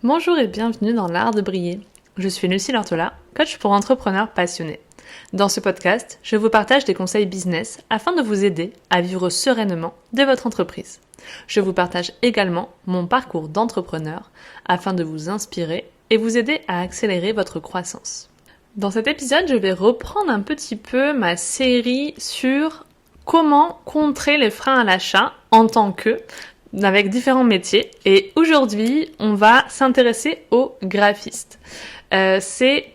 Bonjour et bienvenue dans l'art de briller. Je suis Lucille Ortola, coach pour entrepreneurs passionnés. Dans ce podcast, je vous partage des conseils business afin de vous aider à vivre sereinement de votre entreprise. Je vous partage également mon parcours d'entrepreneur afin de vous inspirer et vous aider à accélérer votre croissance. Dans cet épisode, je vais reprendre un petit peu ma série sur comment contrer les freins à l'achat en tant que avec différents métiers. Et aujourd'hui, on va s'intéresser aux graphistes. C'est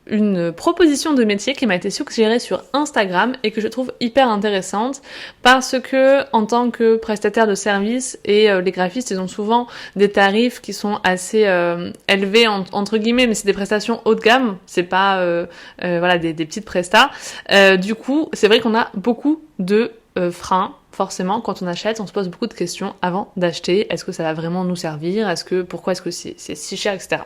une proposition de métier qui m'a été suggérée sur Instagram et que je trouve hyper intéressante parce que en tant que prestataire de services et les graphistes, ils ont souvent des tarifs qui sont assez élevés entre guillemets, mais c'est des prestations haut de gamme, c'est pas des petites prestats. Du coup, c'est vrai qu'on a beaucoup de freins. Forcément, quand on achète, on se pose beaucoup de questions avant d'acheter. Est-ce que ça va vraiment nous servir? Pourquoi est-ce que c'est si cher, etc.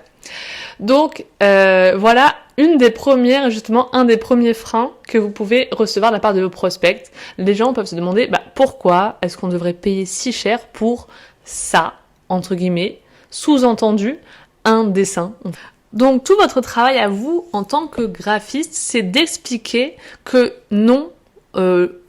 Donc, voilà un des premiers freins que vous pouvez recevoir de la part de vos prospects. Les gens peuvent se demander, pourquoi est-ce qu'on devrait payer si cher pour ça, entre guillemets, sous-entendu, un dessin. Donc, tout votre travail à vous, en tant que graphiste, c'est d'expliquer que non,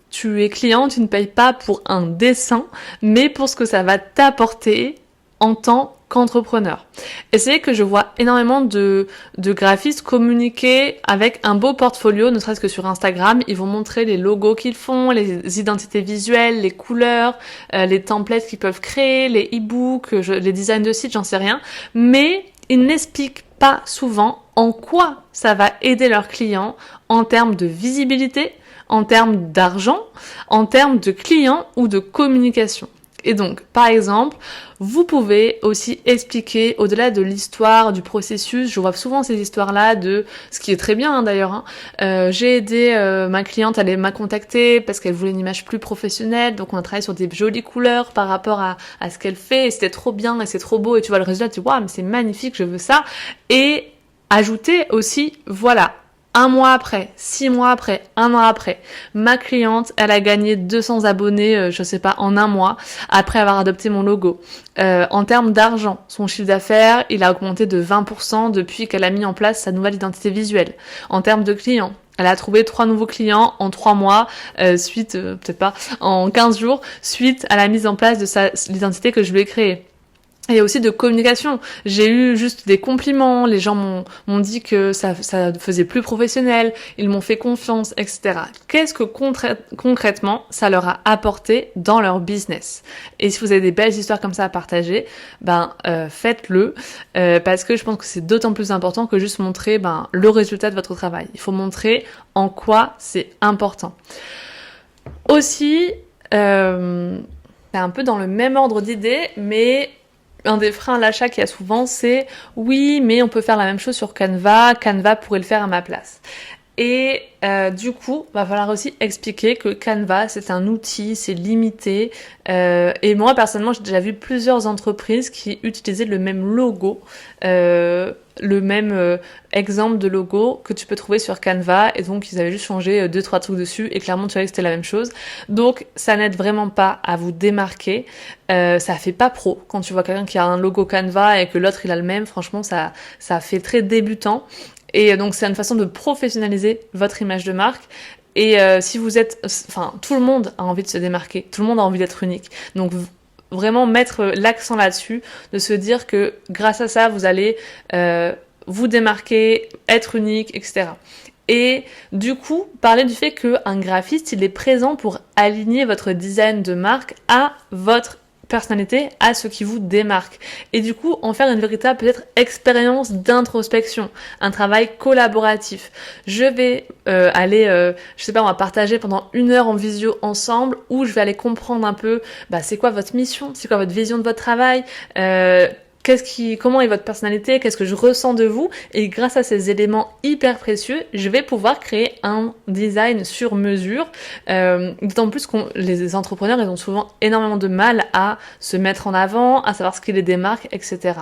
tu es client, tu ne payes pas pour un dessin, mais pour ce que ça va t'apporter en tant qu'entrepreneur. Et c'est que je vois énormément de graphistes communiquer avec un beau portfolio, ne serait-ce que sur Instagram. Ils vont montrer les logos qu'ils font, les identités visuelles, les couleurs, les templates qu'ils peuvent créer, les e-books, les designs de sites, j'en sais rien. Mais ils n'expliquent pas souvent en quoi ça va aider leurs clients en termes de visibilité, en termes d'argent, en termes de clients ou de communication. Et donc, par exemple, vous pouvez aussi expliquer, au-delà de l'histoire, du processus, je vois souvent ces histoires-là de, ce qui est très bien d'ailleurs, j'ai aidé ma cliente, elle m'a contactée parce qu'elle voulait une image plus professionnelle, donc on a travaillé sur des jolies couleurs par rapport à ce qu'elle fait, et c'était trop bien, et c'est trop beau, et tu vois le résultat, tu dis, waouh, mais c'est magnifique, je veux ça. Et ajouter aussi, voilà, 1 mois après, 6 mois après, 1 an après, ma cliente, elle a gagné 200 abonnés, en 1 mois, après avoir adopté mon logo. En termes d'argent, son chiffre d'affaires, il a augmenté de 20% depuis qu'elle a mis en place sa nouvelle identité visuelle. En termes de clients, elle a trouvé 3 nouveaux clients en 3 mois, en 15 jours, suite à la mise en place de l'identité que je lui ai créée. Et aussi de communication. J'ai eu juste des compliments, les gens m'ont dit que ça faisait plus professionnel, ils m'ont fait confiance, etc. Qu'est-ce que concrètement ça leur a apporté dans leur business? Et si vous avez des belles histoires comme ça à partager, faites-le, parce que je pense que c'est d'autant plus important que juste montrer le résultat de votre travail. Il faut montrer en quoi c'est important. Aussi, c'est un peu dans le même ordre d'idées, mais un des freins à l'achat qu'il y a souvent, c'est « oui, mais on peut faire la même chose sur Canva, Canva pourrait le faire à ma place ». Et du coup, va falloir aussi expliquer que Canva, c'est un outil, c'est limité. Et moi, personnellement, j'ai déjà vu plusieurs entreprises qui utilisaient le même logo, le même exemple de logo que tu peux trouver sur Canva. Et donc, ils avaient juste changé 2-3 trucs dessus. Et clairement, tu vois que c'était la même chose. Donc, ça n'aide vraiment pas à vous démarquer. Ça fait pas pro. Quand tu vois quelqu'un qui a un logo Canva et que l'autre, il a le même, franchement, ça fait très débutant. Et donc, c'est une façon de professionnaliser votre image de marque. Et si vous êtes... tout le monde a envie de se démarquer. Tout le monde a envie d'être unique. Donc, vraiment mettre l'accent là-dessus, de se dire que grâce à ça, vous allez vous démarquer, être unique, etc. Et du coup, parler du fait qu'un graphiste, il est présent pour aligner votre design de marque à votre personnalité, à ce qui vous démarque. Et du coup, en faire une véritable peut-être expérience d'introspection, un travail collaboratif. Je vais on va partager pendant 1 heure en visio ensemble, où je vais aller comprendre un peu, c'est quoi votre mission, c'est quoi votre vision de votre travail, comment est votre personnalité, qu'est-ce que je ressens de vous, et grâce à ces éléments hyper précieux, je vais pouvoir créer un design sur mesure, d'autant plus que les entrepreneurs, ils ont souvent énormément de mal à se mettre en avant, à savoir ce qui les démarque, etc.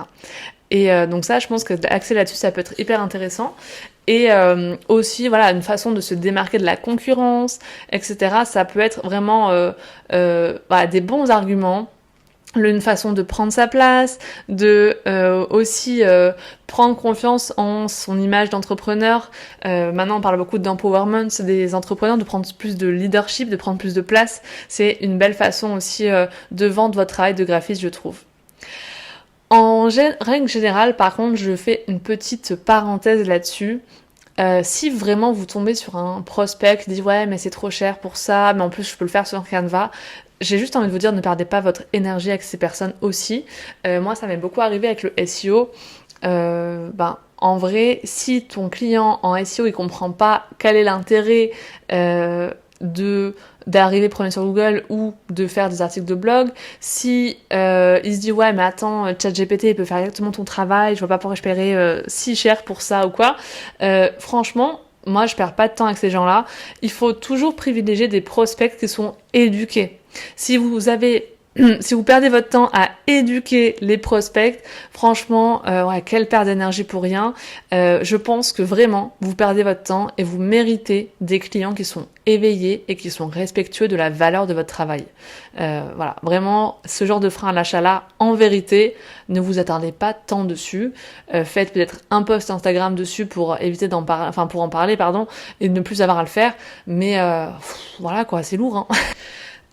Et donc ça, je pense que axer là-dessus, ça peut être hyper intéressant. Et aussi, une façon de se démarquer de la concurrence, etc. Ça peut être vraiment des bons arguments une façon de prendre sa place, de aussi prendre confiance en son image d'entrepreneur. Maintenant, on parle beaucoup d'empowerment des entrepreneurs, de prendre plus de leadership, de prendre plus de place. C'est une belle façon aussi de vendre votre travail de graphiste, je trouve. En règle générale, par contre, je fais une petite parenthèse là-dessus. Si vraiment vous tombez sur un prospect qui dit ouais mais c'est trop cher pour ça, mais en plus je peux le faire sur Canva, j'ai juste envie de vous dire ne perdez pas votre énergie avec ces personnes aussi. Moi ça m'est beaucoup arrivé avec le SEO. En vrai, si ton client en SEO il comprend pas quel est l'intérêt d'arriver premier sur Google ou de faire des articles de blog, si il se dit ouais mais attends, ChatGPT il peut faire exactement ton travail, je vois pas pourquoi je paierais si cher pour ça ou quoi, franchement moi je perds pas de temps avec ces gens-là. Il faut toujours privilégier des prospects qui sont éduqués. Si vous perdez votre temps à éduquer les prospects, franchement, quelle perte d'énergie pour rien. Je pense que vraiment, vous perdez votre temps et vous méritez des clients qui sont éveillés et qui sont respectueux de la valeur de votre travail. Voilà, vraiment, ce genre de frein à l'achat-là, en vérité, ne vous attardez pas tant dessus. Faites peut-être un post Instagram dessus pour éviter pour en parler, et ne plus avoir à le faire. Mais voilà quoi, c'est lourd, hein.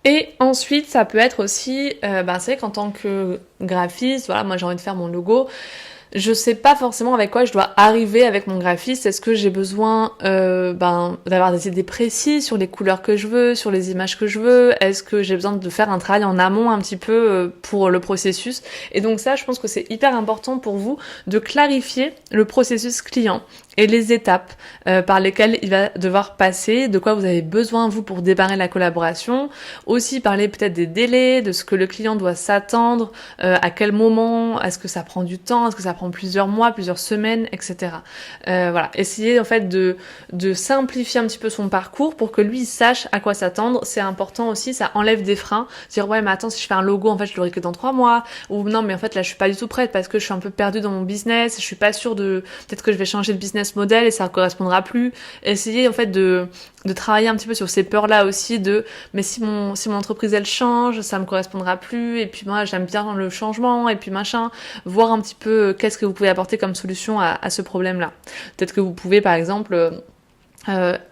Et ensuite, ça peut être aussi, c'est vrai qu'en tant que graphiste, voilà, moi j'ai envie de faire mon logo. Je sais pas forcément avec quoi je dois arriver avec mon graphiste. Est-ce que j'ai besoin d'avoir des idées précises sur les couleurs que je veux, sur les images que je veux? Est-ce que j'ai besoin de faire un travail en amont un petit peu pour le processus? Et donc ça, je pense que c'est hyper important pour vous de clarifier le processus client et les étapes par lesquelles il va devoir passer, de quoi vous avez besoin vous pour démarrer la collaboration. Aussi parler peut-être des délais, de ce que le client doit s'attendre, à quel moment, est-ce que ça prend du temps, est-ce que ça prend plusieurs mois, plusieurs semaines, etc. Voilà, essayer en fait de simplifier un petit peu son parcours pour que lui il sache à quoi s'attendre. C'est important aussi, ça enlève des freins. Dire ouais mais attends, si je fais un logo en fait je l'aurai que dans 3 mois, ou non mais en fait là je suis pas du tout prête parce que je suis un peu perdue dans mon business, je suis pas sûre peut-être que je vais changer de business model et ça ne correspondra plus. Essayer en fait de travailler un petit peu sur ces peurs-là aussi mais si mon entreprise elle change, ça me correspondra plus et puis moi j'aime bien le changement et puis machin, voir un petit peu qu'est-ce que vous pouvez apporter comme solution à ce problème-là. Peut-être que vous pouvez par exemple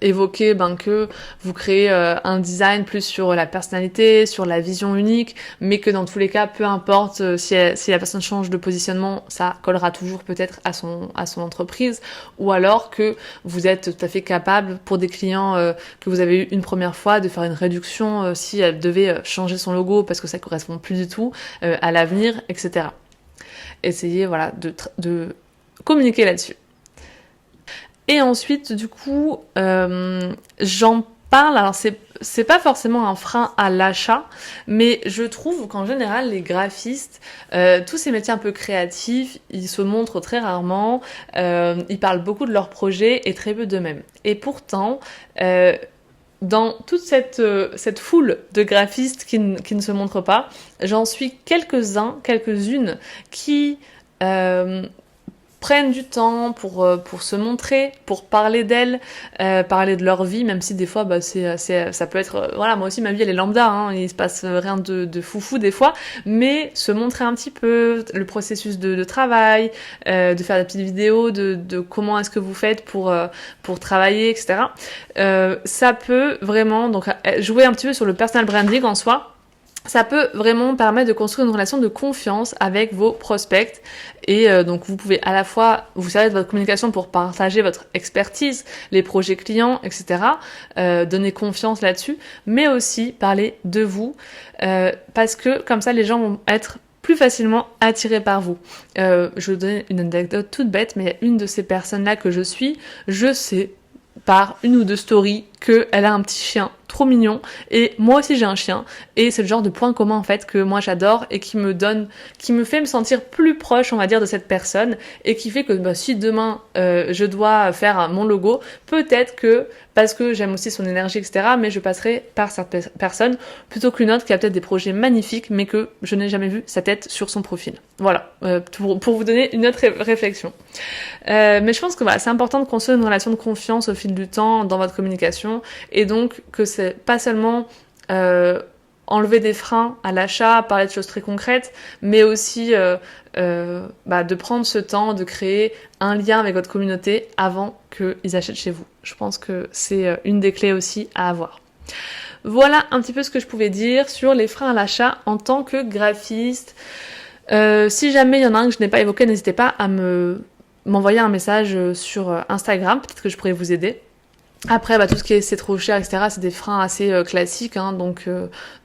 évoquer que vous créez un design plus sur la personnalité, sur la vision unique, mais que dans tous les cas, peu importe si la personne change de positionnement, ça collera toujours peut-être à son entreprise, ou alors que vous êtes tout à fait capable pour des clients que vous avez eu une première fois de faire une réduction si elle devait changer son logo parce que ça correspond plus du tout à l'avenir, etc. Essayez voilà de communiquer là-dessus. Et ensuite, du coup, j'en parle, alors c'est pas forcément un frein à l'achat, mais je trouve qu'en général, les graphistes, tous ces métiers un peu créatifs, ils se montrent très rarement, ils parlent beaucoup de leurs projets et très peu d'eux-mêmes. Et pourtant, dans toute cette foule de graphistes qui ne se montrent pas, j'en suis quelques-unes qui prennent du temps pour se montrer, pour parler d'elles, parler de leur vie, même si des fois ça peut être voilà, moi aussi ma vie elle est lambda, hein, il se passe rien de foufou des fois, mais se montrer un petit peu le processus de travail, de faire des petites vidéos de comment est-ce que vous faites pour travailler, etc. Ça peut vraiment donc jouer un petit peu sur le personal branding en soi. Ça peut vraiment permettre de construire une relation de confiance avec vos prospects et donc vous pouvez à la fois vous servir de votre communication pour partager votre expertise, les projets clients, etc. Donner confiance là-dessus, mais aussi parler de vous parce que comme ça les gens vont être plus facilement attirés par vous. Je vais vous donner une anecdote toute bête, mais une de ces personnes-là que je sais par une ou deux stories qu'elle a un petit chien trop mignon et moi aussi j'ai un chien et c'est le genre de point commun en fait que moi j'adore et qui me fait me sentir plus proche on va dire de cette personne et qui fait que si demain je dois faire mon logo, peut-être que parce que j'aime aussi son énergie etc, mais je passerai par cette personne plutôt qu'une autre qui a peut-être des projets magnifiques mais que je n'ai jamais vu sa tête sur son profil. Voilà, pour vous donner une autre réflexion. Mais je pense que voilà, c'est important de construire une relation de confiance au fil du temps dans votre communication et donc que c'est pas seulement enlever des freins à l'achat, parler de choses très concrètes, mais aussi de prendre ce temps de créer un lien avec votre communauté avant qu'ils achètent chez vous. Je pense que c'est une des clés aussi à avoir. Voilà un petit peu ce que je pouvais dire sur les freins à l'achat en tant que graphiste. Si jamais il y en a un que je n'ai pas évoqué, n'hésitez pas à m'envoyer un message sur Instagram, peut-être que je pourrais vous aider. Après, tout ce qui est c'est trop cher, etc., c'est des freins assez classiques, hein, donc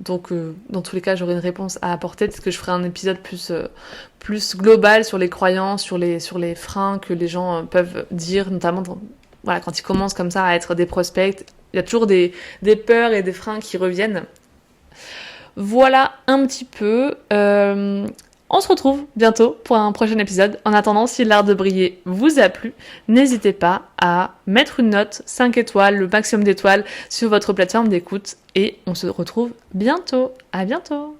dans tous les cas, j'aurai une réponse à apporter. Peut-être que je ferai un épisode plus global sur les croyances, sur les freins que les gens peuvent dire, notamment quand ils commencent comme ça à être des prospects. Il y a toujours des peurs et des freins qui reviennent. Voilà un petit peu. On se retrouve bientôt pour un prochain épisode. En attendant, si l'art de briller vous a plu, n'hésitez pas à mettre une note 5 étoiles, le maximum d'étoiles sur votre plateforme d'écoute. Et on se retrouve bientôt. À bientôt.